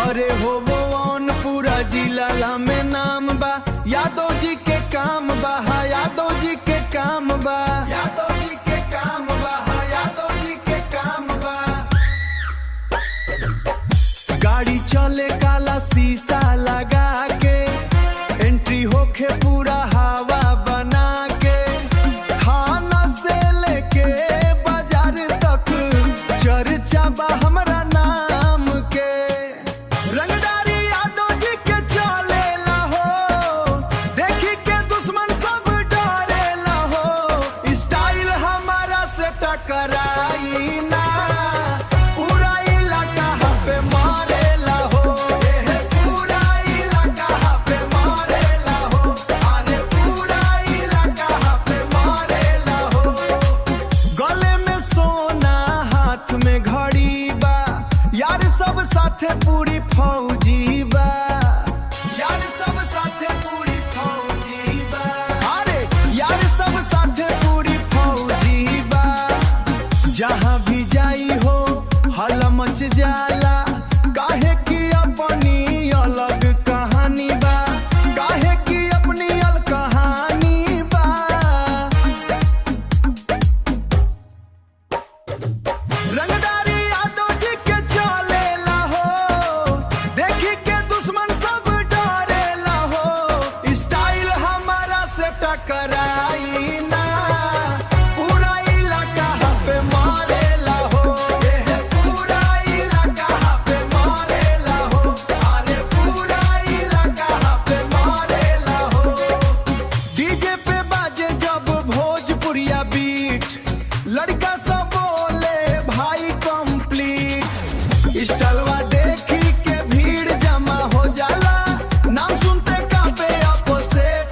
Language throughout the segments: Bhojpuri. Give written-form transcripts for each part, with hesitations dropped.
अरे हो वो ऑन पूरा जिला में नाम बा, यादव जी के काम बा, यादव जी के काम बा, यादव जी के काम बा, यादव जी के काम बा। गाड़ी चले काला शीशा लगा के, एंट्री होके पूरा हवा बना के, थाना से लेके बाजार तक चर्चा बा हमरा नाम के। रंगदारी यादव जी के चलेला हो, देखी के दुश्मन सब डरेला हो, स्टाइल हमारा से टकराई ना, पूरा इलाका पे मारेला हो, पूरा इलाका पे मारेला हो, अरे पूरा इलाका पे मारेला हो। गले में सोना हाथ में घड़ी बा, यार सब साथे पूरी फौजी बा, यार सब साथे पूरी फौजी बा, अरे यार सब साथे पूरी फौजी बा। जहाँ भी जाई हो हल्ला मच जाला, काहे की अपनी अलग कहानी बा, काहे की अपनी अलग कहानी बा। रंगदारी यादव जी के चलेला हो, देखी के दुश्मन सब डरेला हो, स्टाइल हमारा से टकराई ना, पूरा इलाका पे मारेला हो, पूरा इलाका पे मारेला हो, अरे पूरा इलाका पे मारेला हो। डीजे पे बाजे जब भोजपुरिया बीट, लड़का सब बोले भाई कंप्लीट, स्टाइलवा देखी के भीड़ जमा हो जाला, नाम सुनते कांपे अपोजिट।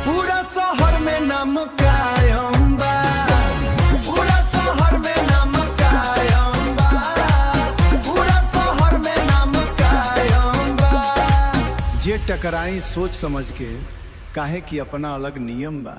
पूरा शहर में नाम कायम बा, पूरा शहर में नाम कायम बा, पूरा शहर में नाम कायम बा। जे टकराई सोच समझ के, काहे कि अपना अलग नियम बा।